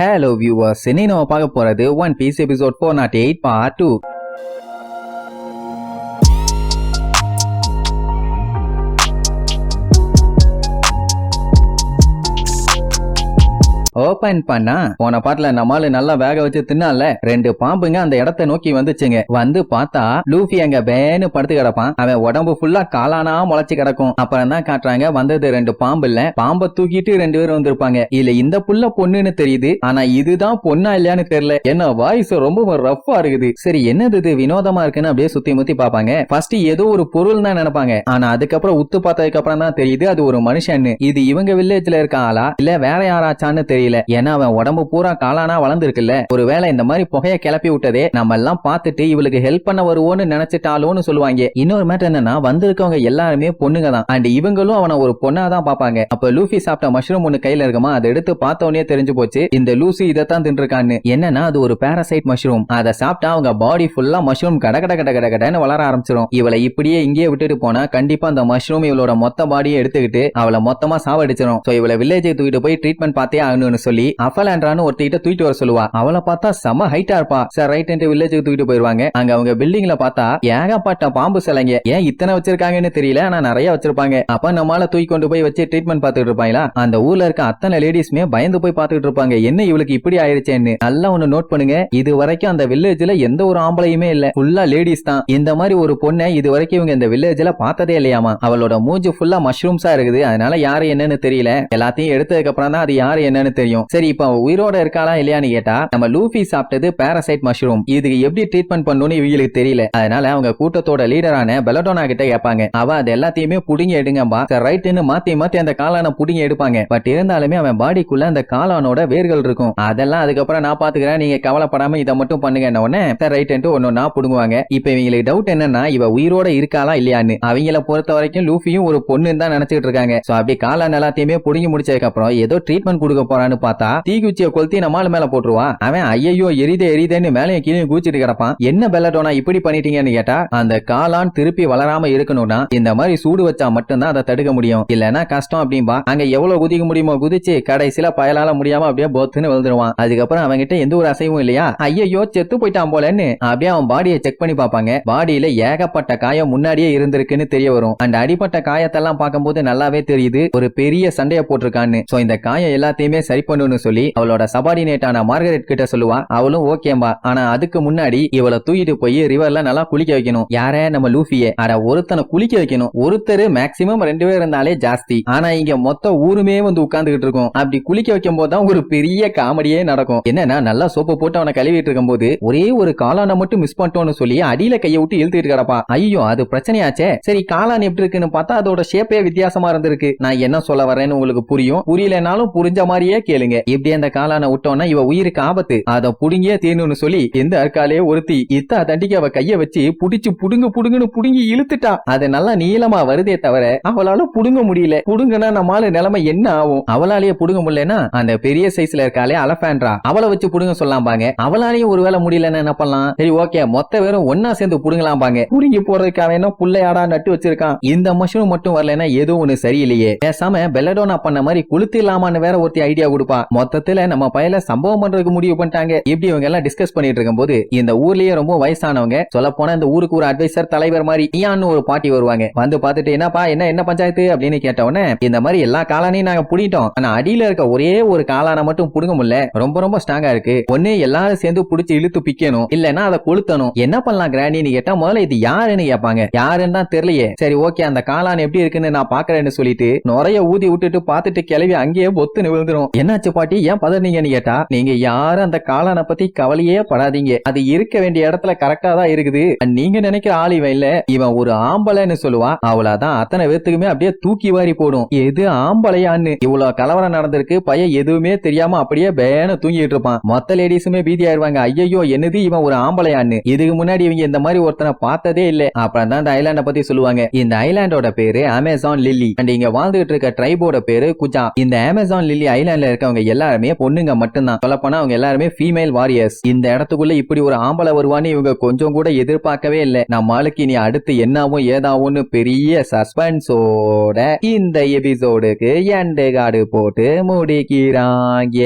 Hello viewers, இன்னைக்கு நம்ம பார்க்க போறது One Piece episode 408 part 2. Open பண்ணா போன பாட்டுல நம்மால நல்லா வேக வச்சு தின்னால ரெண்டு பாம்புங்க அந்த இடத்தை நோக்கி வந்துச்சுங்க. வந்து பார்த்தா லூஃபி அங்க பேனு படுத்து கிடப்பான். அவன் உடம்பு ஃபுல்லா காலானா முளைச்சு கிடக்கும். அப்புறம் தான் காட்டுறாங்க வந்தது ரெண்டு பாம்பு இல்ல, பாம்பை தூக்கிட்டு ரெண்டு பேரும் வந்திருப்பாங்க. இல்ல இந்த புள்ள பொண்ணுன்னு தெரியுது, ஆனா இதுதான் பொண்ணா இல்லையான்னு தெரியல. என்ன வாய்ஸ் ரொம்ப ரஃப்பா இருக்குது. சரி என்னது இது வினோதமா இருக்குன்னு அப்படியே சுத்தி முத்தி பாப்பாங்க. ஃபர்ஸ்ட் ஏதோ ஒரு பொருள் தான் நினைப்பாங்க, ஆனா அதுக்கப்புறம் உத்து பார்த்ததுக்கு அப்புறம் தான் தெரியுது அது ஒரு மனுஷன்னு. இது இவங்க வில்லேஜ்ல இருக்க ஆளா இல்ல வேற யாராச்சான்னு தெரியல. ஏன்னா அவன் உடம்பு பூரா காலானா வளர்ந்துருக்குல்ல. ஒருவேளை இந்த மாதிரி புகைய கிளப்பி விட்டதே நம்ம எல்லாம் பார்த்துட்டு இவளுக்கு ஹெல்ப் பண்ண வருவோன்னு நினைச்சிட்டாலோன்னு சொல்லுவாங்க. இன்னொரு மேட்டர் என்னன்னா வந்திருக்கவங்க எல்லாருமே பொண்ணுங்க தான். அண்ட் இவங்களும் அவனை ஒரு பொண்ணா தான் பாப்பாங்க. அப்ப லூஃபி சாப்பிட்ட மஷ்ரூம் ஒண்ணு கையில இருக்குமா, அதை எடுத்து பார்த்தவனே தெரிஞ்சு போச்சு இந்த லூசி இதைத்தான் தின்றுருக்கான்னு. என்னன்னா அது ஒரு பாராசைட் மஷ்ரூம். அதை சாப்பிட்டா அவங்க பாடி ஃபுல்லா மஷ்ரூம் கட கட கட கட கடன்னு வளர ஆரம்பிச்சிடும். இவளை இப்படியே இங்கே விட்டுட்டு போனா கண்டிப்பா அந்த மஷ்ரூம் இவளோட மொத்த பாடியை எடுத்துக்கிட்டு அவளை மொத்தமா சாவடிச்சிடும். சோ இவளை வில்லேஜை தூக்கிட்டு போய் ட்ரீட்மெண்ட் பார்த்தே ஆகணும்னு சொல்லி அஃபலான்றான்னு ஒருத்திட்ட தூக்கிட்டு வர சொல்லுவா. அவளை பார்த்தா செம ஹைட்டா இருப்பா. சார் ரைட் வில்லேஜுக்கு தூக்கிட்டு போயிருவாங்க. அங்க அவங்க பில்டிங்ல பார்த்தா ஏகப்பட்ட பாம்பு சிலைங்க. ஏன் இத்தனை வச்சிருக்காங்கன்னு தெரியல, ஆனா நிறைய வச்சிருப்பாங்க. அப்ப நம்மளால தூக்கி கொண்டு போய் வச்சு ட்ரீட்மெண்ட் பார்த்துட்டு இருப்பாங்களா. அந்த ஊர்ல இருக்க அத்தனை லேடிஸ்மே பயந்து போய் பார்த்துட்டு இருப்பாங்க, என்ன இவளுக்கு இப்படி ஆயிருச்சேன்னு. நல்லா ஒண்ணு நோட் பண்ணுங்க, இது வரைக்கும் அந்த வில்லேஜ்ல எந்த ஒரு ஆம்பளையுமே இல்ல, ஃபுல்லா லேடிஸ் தான். இந்த மாதிரி ஒரு பொண்ணை இது வரைக்கும் இவங்க இந்த வில்லேஜ்ல பார்த்ததே இல்லையாமா. அவளோட மூஞ்சி ஃபுல்லா மஷ்ரூம்ஸா இருக்குது, அதனால யாரு என்னன்னு தெரியல. எல்லாத்தையும் எடுத்ததுக்கு அப்புறம் தான் அது யாரு என்னன்னு தெரியும். சரி இப்ப உயிரோட இருக்காளா இல்லையான்னு கேட்டா நம்ம லூஃபி சாப்பிட்டது பாராசைட் மஷ்ரூம். இதுக்கு எப்படி ட்ரீட்மெண்ட் பண்ணணும்னு இவங்களுக்கு தெரியல. அதனால அவங்க கூட்டத்தோட லீடரான பெலடோனா கிட்ட கேட்பாங்க. அவ அது எல்லாத்தையுமே புடிங்கி எடுங்கம்பா ரைட்னு மாத்தி மாத்தி அந்த காளான புடிங்கி எடுப்பாங்க. பட் இருந்தாலுமே அவன் பாடிக்குள்ள அந்த காளானோட வேர்கள் இருக்கும். அதெல்லாம் அதுக்கப்புறம் நான் பாத்துக்கிறேன், நீங்க கவலைப்படாம இதை மட்டும் பண்ணுங்க உடனே ரைட் ஒன்னொன்னா புடுங்குவாங்க. இப்ப இவங்களுக்கு டவுட் என்னன்னா இவ உயிரோட இருக்காளா இல்லையான்னு. அவங்கள பொறுத்த வரைக்கும் லூஃபியும் ஒரு பொண்ணு தான் நினைச்சிட்டு இருக்காங்க. சோ அப்படி காளான் எல்லாத்தையுமே புடுங்கி முடிச்சதுக்கு அப்புறம் ஏதோ ட்ரீட்மெண்ட் கொடுக்க போறான்னு பார்த்தா தீக்குச்சியை கொளுத்தி நம்மால மேல போட்டுருவான். அவன் ஐயோ எரிதேன்னு மேலையும் கீழே கூச்சிட்டு கிடப்பான். என்ன பெல்லடோனா இப்படி பண்ணிட்டீங்கன்னு கேட்டா அந்த காளான் திருப்பி வளராம இருக்கணும்னா இந்த மாதிரி சூடு வச்சா மட்டும்தான் அதை தடுக்க முடியும், இல்லன்னா கஷ்டம் அப்படின்பா. அங்க எவ்வளவு குதிக்க முடியுமோ குதிச்சு கடைசியில பயலால முடியாம அப்படியே போத்துன்னு விழுந்துருவான். அதுக்கப்புறம் அவன்கிட்ட எந்த ஒரு அசைவும் இல்லையா, ஐயோ செத்து போயிட்டான் போலன்னு அப்படியே அவன் பாடியை செக் பண்ணி பார்ப்பாங்க. பாடியில ஏகப்பட்ட காயம் முன்னாடியே இருந்திருக்குன்னு தெரிய வரும். அந்த அடிப்பட்ட காயத்தெல்லாம் பார்க்கும்போது நல்லாவே தெரியுது ஒரு பெரிய சண்டையை போட்டிருக்கான்னு. சோ இந்த காயம் எல்லாத்தையுமே சரி பண்ணணும்னு சொல்லி அவளோட சபார்டினேட்டான மார்கரெட் கிட்ட சொல்லுவா. அவளும் ஓகேம்பா, ஆனா அதுக்கு முன்னாடி இவளை தூக்கிட்டு போய் ரிவர்ல நல்லா குளிக்க வைக்கணும். யார நம்ம லூஃபியே. அட ஒருத்தனை குளிக்க வைக்கணும். ஒருத்தர் மேக்சிமம் 2 பேர் இருந்தாலே ஜாஸ்தி, ஆனா இங்க மொத்த ஊருமே வந்து உட்கார்ந்துகிட்டு இருக்கும். அப்படி குளிக்க வைக்கும் போதுதான் ஒரு பெரிய காமெடியே நடக்கும். என்னன்னா நல்லா சோப்பு போட்டு அவனை கழுவிட்டு இருக்கும் போது ஒரே ஒரு காளானை மட்டும் மிஸ் பண்ணிட்டோம்னு சொல்லி அடியில கையை விட்டு இழுத்துட்டு கிடப்பா. ஐயோ அது பிரச்சனையாச்சே. சரி காளான் எப்படி இருக்குன்னு பார்த்தா அதோட ஷேப்பே வித்தியாசமா இருந்திருக்கு. நான் என்ன சொல்ல வரேன்னு உங்களுக்கு புரியும், புரியலனாலும் புரிஞ்ச மாதிரியே கேளுங்க. இப்படி அந்த காளான விட்டோம்னா இவ உயிருக்கு ஆபத்து, அதை புடுங்கியே தீர்ணும்னு சொல்லி எந்த அற்காலே ஒருத்தி இத்தா தண்டிக்கு அவ கைய வச்சு புடிச்சு புடுங்குன்னு புடுங்கி இழுத்துட்டா. அது நல்லா நீளமா வருதே தவிர அவளால புடுங்க முடியல. புடுங்கன்னா நம்மால நிலைமை என்ன ஆகும். அவளாலேயே புடுங்க முடியலன்னா அந்த பெரிய சைஸ்ல இருக்காளே அலஃபாண்ட்ரா, அவளை வச்சு புடுங்க சொல்லலாம் பாங்க. அவளாலேயும் ஒருவேளை முடியலன்னு என்ன பண்ணலாம். சரி ஓகே மொத்த பேரும் ஒன்னா சேர்ந்து புடுங்கலாம் பாங்க. புடுங்கி போறதுக்காக என்ன புள்ளையாடா நட்டு வச்சிருக்கான். இந்த மஷ்ரூம் மட்டும் வரலன்னா ஏதோ ஒண்ணு சரியில்லையே. பேசாம பெல்லடோனா பண்ண மாதிரி குளுத்திடலாமான்னு வேற ஒருத்தி ஐடியா கொடுப்பா. மொத்தத்துல நம்ம பயல சம்பவம் பண்றதுக்கு முடிவு பண்ணிட்டாங்க. இப்படி இவங்க எல்லாம் டிஸ்கஸ் பண்ணிட்டு இருக்கும் போது இந்த ஊர்லயே ரொம்ப வயசானவங்க, சொல்ல போனா இந்த ஊருக்கு ஒரு அட்வைசர் தலைவர் மாதிரி நீயான்னு ஒரு பாட்டி வருவாங்க. வந்து பார்த்துட்டு என்னப்பா என்ன பஞ்சாயத்து அப்படின்னு கேட்டவொடனே இந்த மாதிரி எல்லா காளானையும் நாங்க புடிட்டோம், ஆனா அடியில இருக்க ஒரே ஒரு காளானை மட்டும் புடுங்க முடியல, ரொம்ப ஸ்ட்ராங்கா இருக்கு. ஒண்ணு எல்லாரும் சேர்ந்து புடிச்சு இழுத்து பிக்கணும், இல்லன்னா அதை கொளுத்தணும். என்ன பண்ணலாம் கிராண்டின்னு கேட்டா முதல்ல இது யாருன்னு கேட்பாங்க. யாருன்னு தான் தெரியலையே. சரி ஓகே அந்த காளான் எப்படி இருக்குன்னு நான் பாக்குறேன்னு சொல்லிட்டு நிறைய ஊதி விட்டுட்டு பார்த்துட்டு கிளவி அங்கேயே பொத்து விழுந்துரும். என்னாச்சு பாட்டி ஏன் பதறீங்கன்னு கேட்டா நீங்க யாரும் அந்த காளானை பத்தி கவலையே படாதீங்க, அது இருக்க வேண்டிய இடத்துல கரெக்டா தான் இருக்குது. நீங்க நினைக்கிற ஆள் இவன் இல்ல, இவன் ஒரு ஆம்பளைன்னு சொல்லுவா. அவ்வளவுதான் அத்தனை பேத்துக்குமே அப்படியே தூக்கி வாரி போடும். எது ஆம்பளையான்னு. இவ்வளவு கலவரம் நடந்திருக்கு, பையன் எதுவுமே தெரியாம அப்படியே பேன தூங்கிட்டு இருப்பான். மொத்த லேடிஸுமே பீதி ஆயிருவாங்க. ஐயோ என்னது இவன் ஒரு ஆம்பளையான்னு. இதுக்கு முன்னாடி இவங்க இந்த மாதிரி ஒருத்தனை பார்த்ததே இல்ல. அப்புறம் தான் இந்த ஐலாண்ட பத்தி சொல்லுவாங்க. இந்த ஐலாண்டோட பேரு அமேசான் லில்லி. அண்ட் இங்க வாழ்ந்துட்டு இருக்க ட்ரைபோட பேரு குஜா. இந்த அமேசான் லில்லி ஐலாண்ட்ல இருக்கவங்க எல்லாருமே பொண்ணுங்க மட்டும்தான். சொல்ல போனா அவங்க எல்லாருமே ஃபீமேல் வாரியர்ஸ். இந்த இடத்துக்குள்ள இப்படி ஒரு ஆம்பளை வருவான்னு இவங்க கொஞ்சம் கூட எதிர்பார்க்கவே இல்லை. நம்மளுக்கு இனி அடுத்து என்னாவும் ஏதாவும்னு பெரிய சஸ்பென்ஸோட இந்த எபிசோடுக்கு எண்டு கார்டு போட்டு முடிக்கிறாங்க.